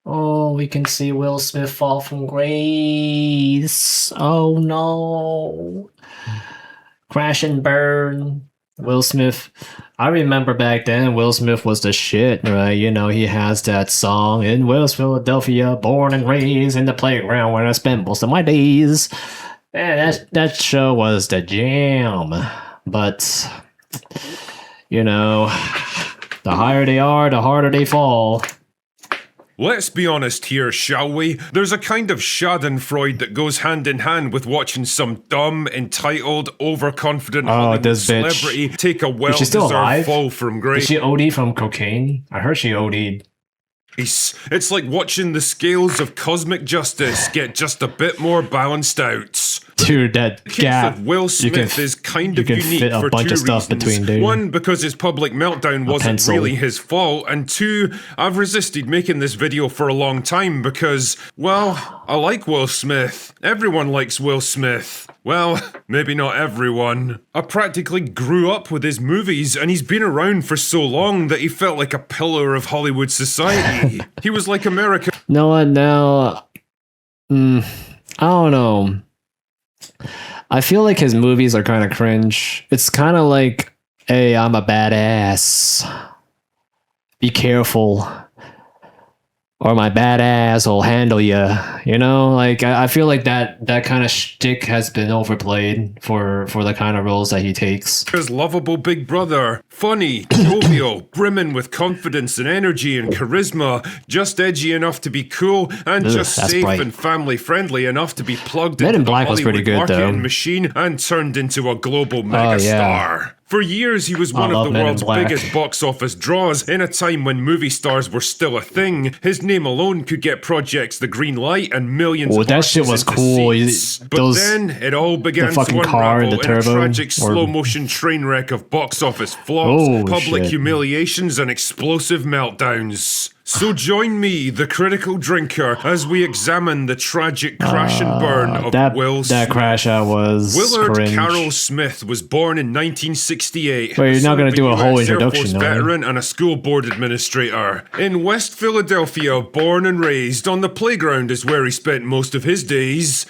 Oh, we can see Will Smith fall from grace. Oh no. Crash and burn. Will Smith. I remember back then Will Smith was the shit, right? You know, he has that song in West Philadelphia, born and raised in the playground where I spent most of my days. Man, that show was the jam. But you know, the higher they are, the harder they fall. Let's be honest here, shall we? There's a kind of schadenfreude that goes hand in hand with watching some dumb, entitled, overconfident Hollywood this bitch. celebrity take a Is she still well-deserved alive? fall from Did grace. she OD from cocaine? I heard she OD'd. It's like watching the scales of cosmic justice get just a bit more balanced out. Dude, that The case gap. of Will Smith is kind of you can unique fit a for bunch two of stuff reasons. between, dude. One, because his public meltdown wasn't pencil. really his fault, and two, I've resisted making this video for a long time because, well, I like Will Smith. Everyone likes Will Smith. Well, maybe not everyone. I practically grew up with his movies, and he's been around for so long that he felt like a pillar of Hollywood society. He was like America. No one now. I don't know. I feel like his movies are kind of cringe. It's kind of like, hey, I'm a badass. Be careful. Or my badass will handle you. You know, like I feel like that kind of shtick has been overplayed for the kind of roles that he takes. His lovable big brother, funny, jovial, brimming with confidence and energy and charisma, just edgy enough to be cool, and just that's safe bright. and family friendly enough to be plugged Men into in the Black was Hollywood pretty good, marketing though. machine and turned into a global yeah. megastar. For years, he was one of love the Men in world's Black. biggest box office draws in a time when movie stars were still a thing. His name alone could get projects the green light and millions Oh, of that shit artists was into cool. seats. But Those- then it all began to fucking car and unravel the in a turbo, tragic or- slow-motion train wreck of box office flops, Oh, public shit. humiliations, and explosive meltdowns. So join me, the critical drinker, as we examine the tragic crash and burn of Will Smith. That crash out was Willard cringe. Carroll Smith was born in 1968. Wait, you're not gonna Son of do a whole US Air introduction, Force are you? veteran and a school board administrator. In West Philadelphia, born and raised, on the playground is where he spent most of his days.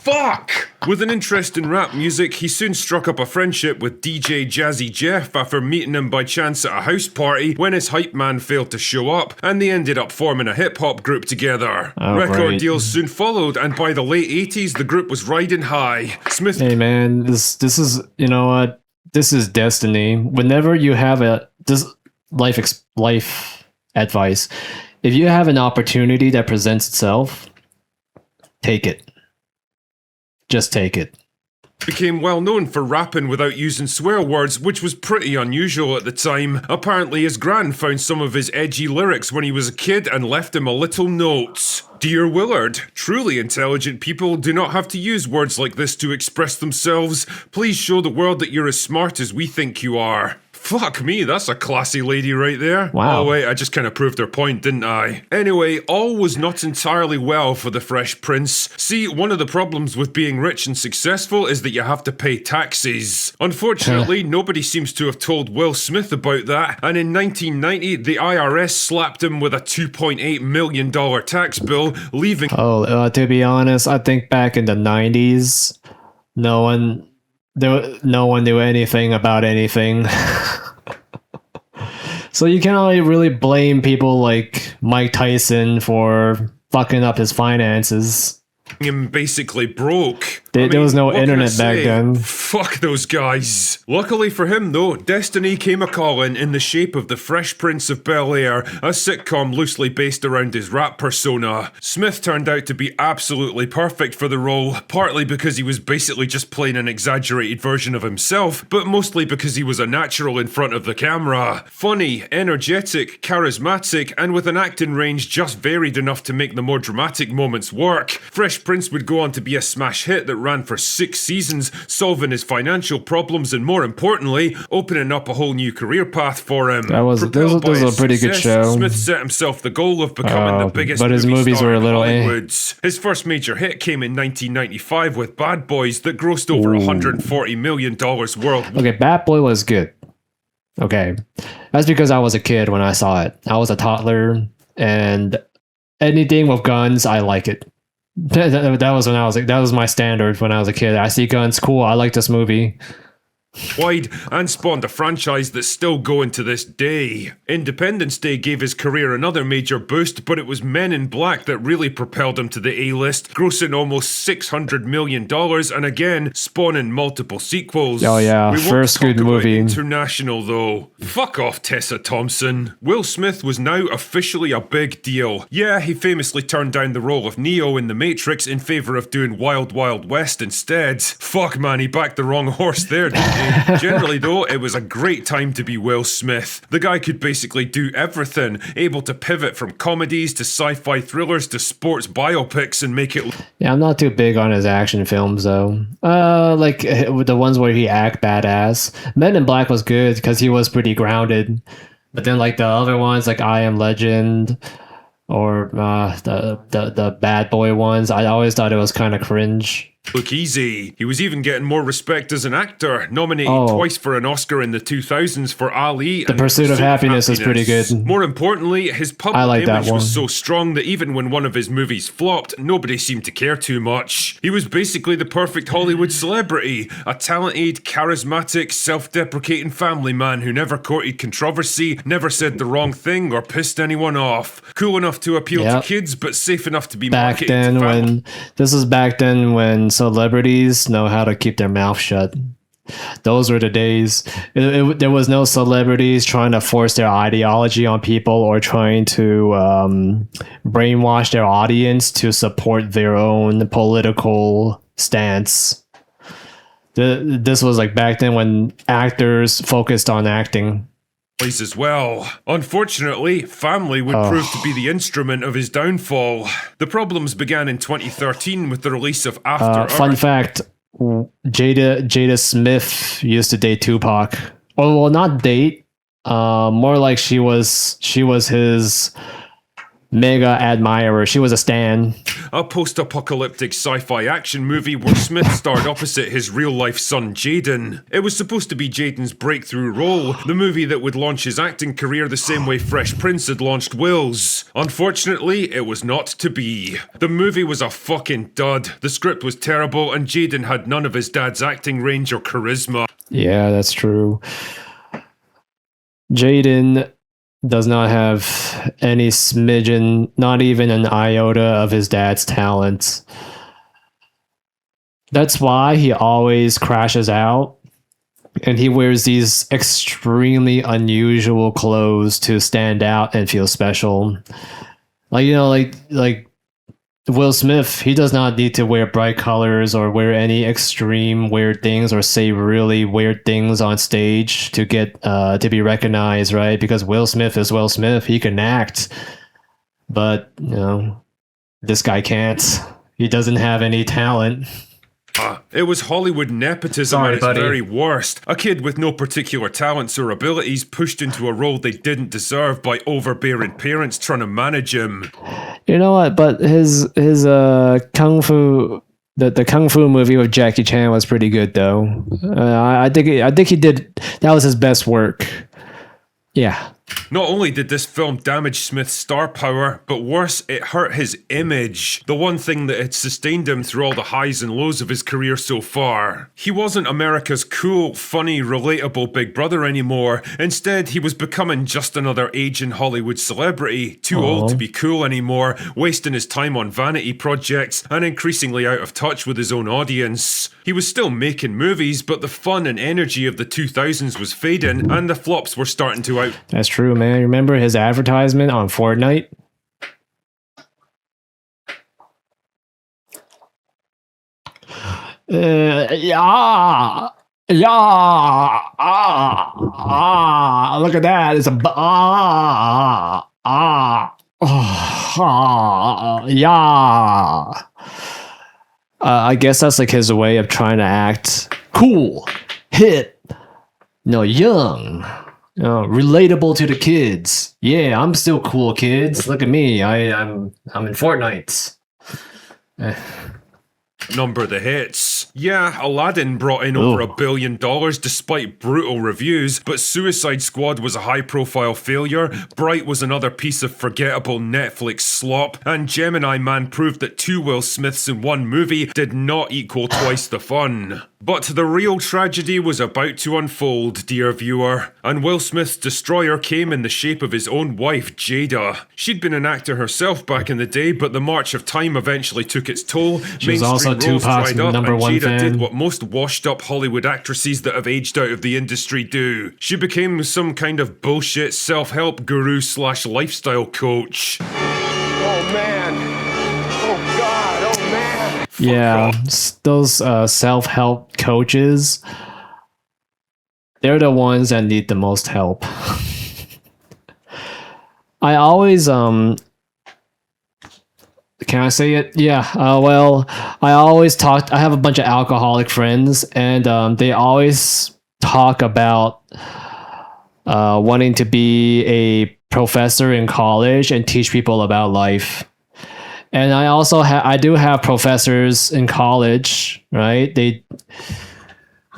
Fuck! With an interest in rap music, he soon struck up a friendship with DJ Jazzy Jeff after meeting him by chance at a house party when his hype man failed to show up, and they ended up forming a hip-hop group together. Record right. deals soon followed, and by the late 80s, the group was riding high. Smith Hey man, this is, you know what? This is destiny. Whenever you have this life advice, if you have an opportunity that presents itself, take it. Just take it. became well known for rapping without using swear words, which was pretty unusual at the time. Apparently, his gran found some of his edgy lyrics when he was a kid and left him a little note. Dear Willard, truly intelligent people do not have to use words like this to express themselves. Please show the world that you're as smart as we think you are. Fuck me, that's a classy lady right there. Wow. Oh wait, I just kind of proved her point, didn't I? Anyway, all was not entirely well for the Fresh Prince. See, one of the problems with being rich and successful is that you have to pay taxes. Unfortunately, nobody seems to have told Will Smith about that, and in 1990, the IRS slapped him with a $2.8 million tax bill, leaving To be honest, I think back in the 90s, no one knew anything about anything. So you can't really blame people like Mike Tyson for fucking up his finances. him basically broke. There was no what can I internet back say? then. Fuck those guys. Luckily for him, though, destiny came a-calling in the shape of The Fresh Prince of Bel-Air, a sitcom loosely based around his rap persona. Smith turned out to be absolutely perfect for the role, partly because he was basically just playing an exaggerated version of himself, but mostly because he was a natural in front of the camera. Funny, energetic, charismatic, and with an acting range just varied enough to make the more dramatic moments work. Fresh Prince would go on to be a smash hit that ran for 6 seasons, solving his financial problems and, more importantly, opening up a whole new career path for him. Propelled by was a his pretty good success, show. Smith set himself the goal of becoming the biggest but his movie movies star were a in little Hollywood. His first major hit came in 1995 with Bad Boys that grossed over $140 million worldwide. Okay, Bat Boy was good. Okay. That's because I was a kid when I saw it. I was a toddler, and anything with guns, I like it. That was when I was like, that was my standard when I was a kid. I see guns, cool. I like this movie. Wide and spawned a franchise that's still going to this day. Independence Day gave his career another major boost, but it was Men in Black that really propelled him to the A-list, grossing almost $600 million and again spawning multiple sequels. Oh yeah, We won't first talk good about movie. International though. Fuck off, Tessa Thompson. Will Smith was now officially a big deal. Yeah, he famously turned down the role of Neo in The Matrix in favour of doing Wild Wild West instead. Fuck man, he backed the wrong horse there, didn't he? Generally though, it was a great time to be Will Smith. The guy could basically do everything, able to pivot from comedies to sci-fi thrillers to sports biopics and make it... Yeah, I'm not too big on his action films though. Like with the ones where he act badass. Men in Black was good because he was pretty grounded. But then like the other ones, like I Am Legend or the Bad Boy ones, I always thought it was kind of cringe. look easy. He was even getting more respect as an actor, nominated twice for an Oscar in the 2000s for Ali. The Pursuit of Happiness is pretty good. More importantly, his public like image that was one. so strong that even when one of his movies flopped, nobody seemed to care too much. He was basically the perfect Hollywood celebrity, a talented, charismatic, self-deprecating family man who never courted controversy, never said the wrong thing or pissed anyone off. Cool enough to appeal to kids, but safe enough to be Back marketed then to when this is back then when celebrities know how to keep their mouth shut. Those were the days. There was no celebrities trying to force their ideology on people or trying to brainwash their audience to support their own political stance. This was like back then when actors focused on acting. As well. Unfortunately, family would prove to be the instrument of his downfall. The problems began in 2013 with the release of After Earth. Fun fact, Jada Smith used to date Tupac. Oh, well, not date. More like she was his mega admirer. She was a stan. A post-apocalyptic sci-fi action movie where Smith starred opposite his real-life son Jaden. It was supposed to be Jaden's breakthrough role, the movie that would launch his acting career the same way Fresh Prince had launched Will's. Unfortunately, it was not to be. The movie was a fucking dud, the script was terrible, and Jaden had none of his dad's acting range or charisma. Yeah, that's true. Jaden does not have any smidgen, not even an iota of his dad's talent. That's why he always crashes out and he wears these extremely unusual clothes to stand out and feel special. Like, you know, like Will Smith, he does not need to wear bright colors or wear any extreme weird things or say really weird things on stage to get to be recognized, right? Because Will Smith is Will Smith. He can act. But, you know, this guy can't. He doesn't have any talent. It was Hollywood nepotism at its very worst. A kid with no particular talents or abilities pushed into a role they didn't deserve by overbearing parents trying to manage him. You know what? But his kung fu, the kung fu movie with Jackie Chan was pretty good though. I think he did. That was his best work. Yeah. Not only did this film damage Smith's star power, but worse, it hurt his image. The one thing that had sustained him through all the highs and lows of his career so far. He wasn't America's cool, funny, relatable big brother anymore. Instead, he was becoming just another aging Hollywood celebrity, too old to be cool anymore, wasting his time on vanity projects, and increasingly out of touch with his own audience. He was still making movies, but the fun and energy of the 2000s was fading, and the flops were starting to out. That's true, man. Remember his advertisement on Fortnite? Look at that. It's a I guess that's like his way of trying to act cool, hip, young. Relatable to the kids. Yeah, I'm still cool, kids. Look at me. I'm in Fortnite. Number the hits. Yeah, Aladdin brought in over Ooh. $1 billion despite brutal reviews, but Suicide Squad was a high-profile failure, Bright was another piece of forgettable Netflix slop, and Gemini Man proved that 2 Will Smiths in one movie did not equal twice the fun. But the real tragedy was about to unfold, dear viewer, and Will Smith's destroyer came in the shape of his own wife, Jada. She'd been an actor herself back in the day, but the march of time eventually took its toll. She was also Mainstream roles Tupac's dried up, number and one Jada fan. did what most washed-up Hollywood actresses that have aged out of the industry do. She became some kind of bullshit self-help guru / lifestyle coach. Oh man. Oh God. Oh man. Yeah, those self-help coaches, they're the ones that need the most help. I always can I say it? Yeah. Well, I have a bunch of alcoholic friends, and they always talk about wanting to be a professor in college and teach people about life. And I also I do have professors in college, right? They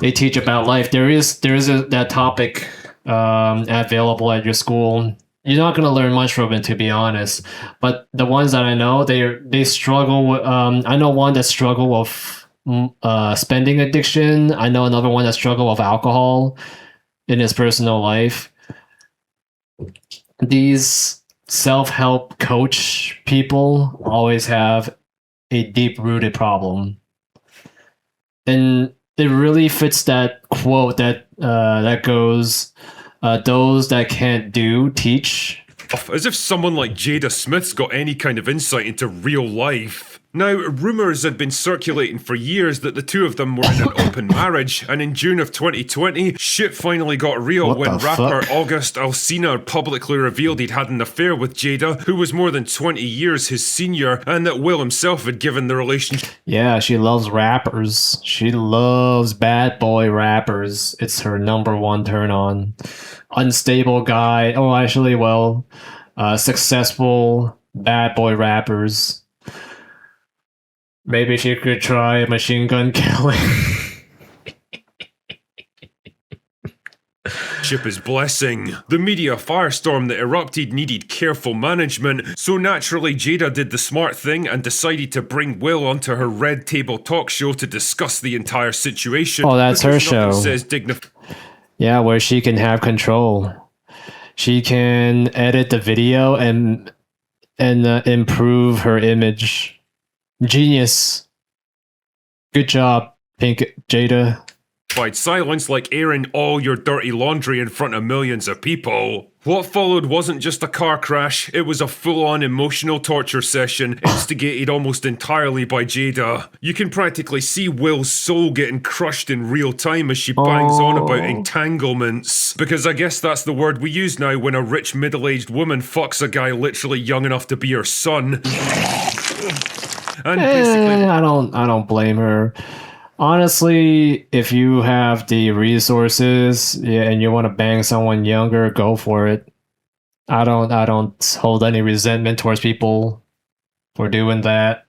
teach about life. There is that topic available at your school. You're not going to learn much from it, to be honest. But the ones that I know, they struggle with. I know one that struggle with spending addiction. I know another one that struggle with alcohol in his personal life. These self-help coach people always have a deep-rooted problem, and it really fits that quote that goes, "Those that can't do, teach." As if someone like Jada Smith's got any kind of insight into real life. Now, rumours had been circulating for years that the two of them were in an open marriage, and in June of 2020, shit finally got real What when the rapper fuck? August Alsina publicly revealed he'd had an affair with Jada, who was more than 20 years his senior, and that Will himself had given the relationship Yeah, she loves rappers. She loves bad boy rappers. It's her number one turn on. Unstable guy. Oh, actually, well, successful bad boy rappers. Maybe she could try Machine Gun Kelly. his blessing. The media firestorm that erupted needed careful management, so naturally Jada did the smart thing and decided to bring Will onto her Red Table talk show to discuss the entire situation. Oh, that's her Because nothing show. says dignified. Yeah, where she can have control. She can edit the video and improve her image. Genius. Good job, Pink Jada. Silence like airing all your dirty laundry in front of millions of people. What followed wasn't just a car crash, it was a full-on emotional torture session, instigated almost entirely by Jada. You can practically see Will's soul getting crushed in real time as she bangs on about entanglements. Because I guess that's the word we use now when a rich middle-aged woman fucks a guy literally young enough to be her son. And basically, I don't blame her. Honestly, if you have the resources, yeah, and you want to bang someone younger, go for it. I don't hold any resentment towards people for doing that.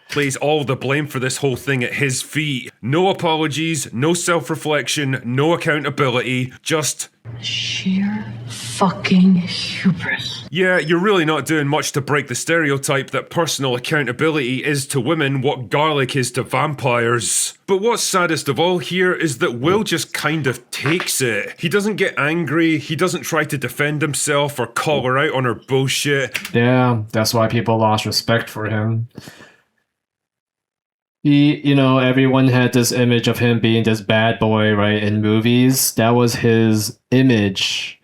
plays all the blame for this whole thing at his feet. No apologies, no self-reflection, no accountability, just Sheer fucking hubris. yeah, you're really not doing much to break the stereotype that personal accountability is to women what garlic is to vampires. But what's saddest of all here is that Will just kind of takes it. He doesn't get angry, he doesn't try to defend himself or call her out on her bullshit. Yeah, that's why people lost respect for him. Everyone had this image of him being this bad boy, right, in movies. That was his image.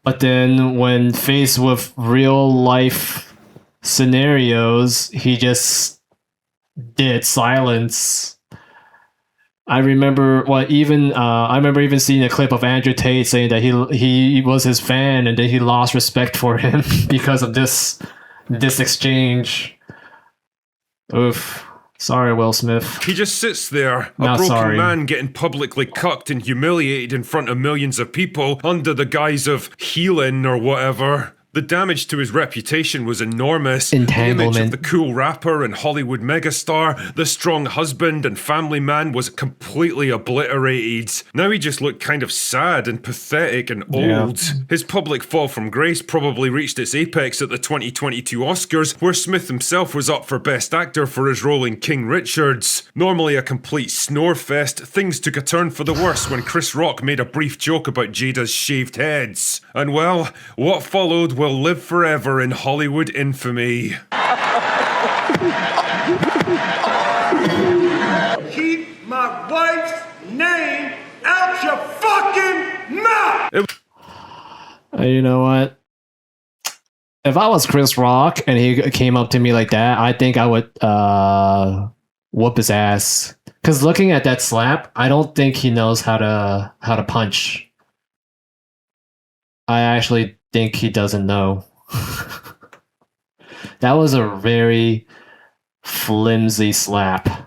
But then when faced with real life scenarios, he just did silence. I remember even seeing a clip of Andrew Tate saying that he was his fan and that he lost respect for him because of this exchange. Oof. Sorry, Will Smith. He just sits there, a Not broken sorry. man getting publicly cucked and humiliated in front of millions of people under the guise of healing or whatever. The damage to his reputation was enormous. The image of Entanglement. the cool rapper and Hollywood megastar, the strong husband and family man was completely obliterated. Now he just looked kind of sad and pathetic and Yeah. old. His public fall from grace probably reached its apex at the 2022 Oscars, where Smith himself was up for Best Actor for his role in King Richards. Normally a complete snore fest, things took a turn for the worse when Chris Rock made a brief joke about Jada's shaved heads. And well, what followed will live forever in Hollywood infamy. Keep my wife's name out your fucking mouth! You know what? If I was Chris Rock and he came up to me like that, I think I would whoop his ass. Cause looking at that slap, I don't think he knows how to punch. I actually think he doesn't know. That was a very flimsy slap.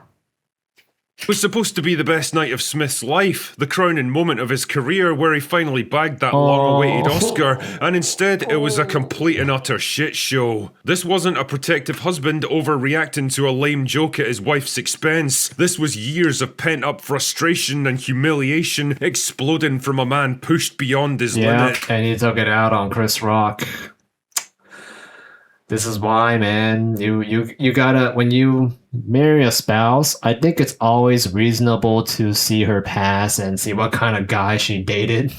It was supposed to be the best night of Smith's life, the crowning moment of his career where he finally bagged that long-awaited Oscar, and instead it was a complete and utter shit show. This wasn't a protective husband overreacting to a lame joke at his wife's expense. This was years of pent-up frustration and humiliation exploding from a man pushed beyond his limit. And he took it out on Chris Rock. This is why, man. You gotta, when you marry a spouse, I think it's always reasonable to see her past and see what kind of guy she dated.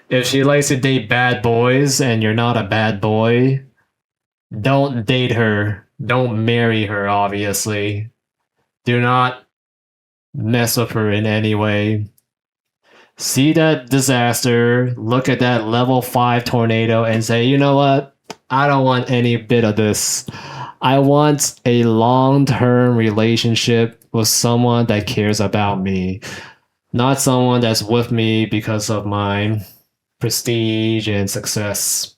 If she likes to date bad boys and you're not a bad boy, don't date her. Don't marry her, obviously. Do not mess with her in any way. See that disaster, look at that level 5 tornado and say, you know what? I don't want any bit of this. I want a long-term relationship with someone that cares about me. Not someone that's with me because of my prestige and success.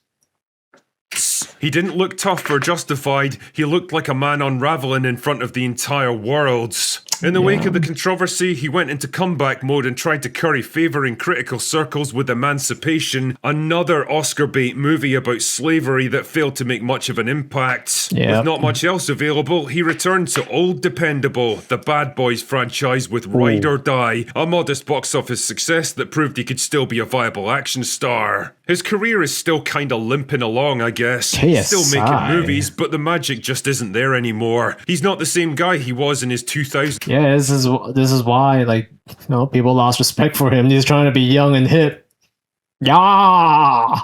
He didn't look tough or justified, he looked like a man unraveling in front of the entire world. In the wake of the controversy, he went into comeback mode and tried to curry favour in critical circles with Emancipation, another Oscar bait movie about slavery that failed to make much of an impact. Yep. With not much else available, he returned to Old Dependable, the Bad Boys franchise with Ride or Die, a modest box office success that proved he could still be a viable action star. His career is still kinda limping along, I guess. He's still making KSI. movies, but the magic just isn't there anymore. He's not the same guy he was in his 2000s. Yeah, this is why, like, you know, people lost respect for him. He's trying to be young and hip. Yeah,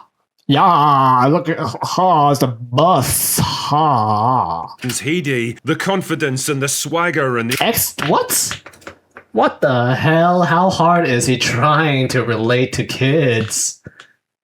look at it's the bus. heyday, the confidence and the swagger and the What the hell? How hard is he trying to relate to kids?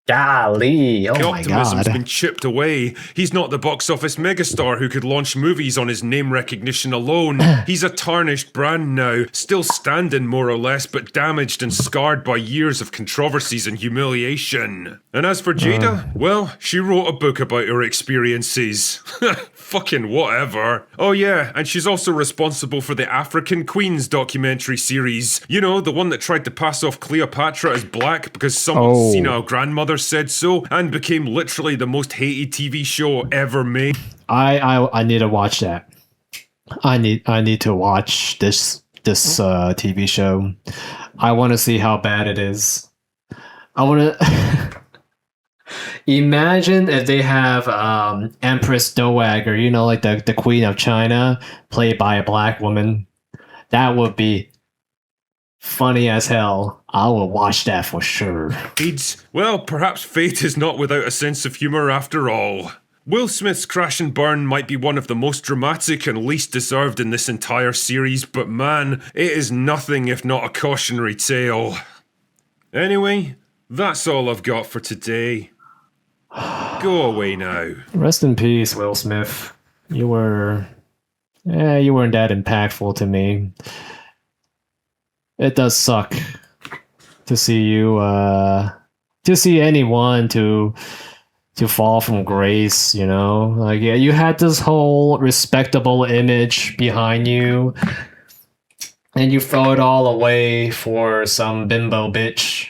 Golly, oh my optimism's god. been chipped away. He's not the box office megastar who could launch movies on his name recognition alone. He's a tarnished brand now, still standing more or less, but damaged and scarred by years of controversies and humiliation. And as for Jada, well, she wrote a book about her experiences. Fucking whatever. Oh yeah, and she's also responsible for the African Queens documentary series. You know, the one that tried to pass off Cleopatra as black because someone's senile grandmother said so, and became literally the most hated TV show ever made. I need to watch that. I need to watch this TV show. I want to see how bad it is. I want to imagine if they have Empress Dowager, you know, like the Queen of China, played by a black woman. That would be funny as hell. I will watch that for sure. Well, perhaps fate is not without a sense of humour after all. Will Smith's crash and burn might be one of the most dramatic and least deserved in this entire series, but man, it is nothing if not a cautionary tale. Anyway, that's all I've got for today. Go away now. Rest in peace, Will Smith. You weren't that impactful to me. It does suck to see you, to see anyone to fall from grace, you know? Like, yeah, you had this whole respectable image behind you, and you throw it all away for some bimbo bitch.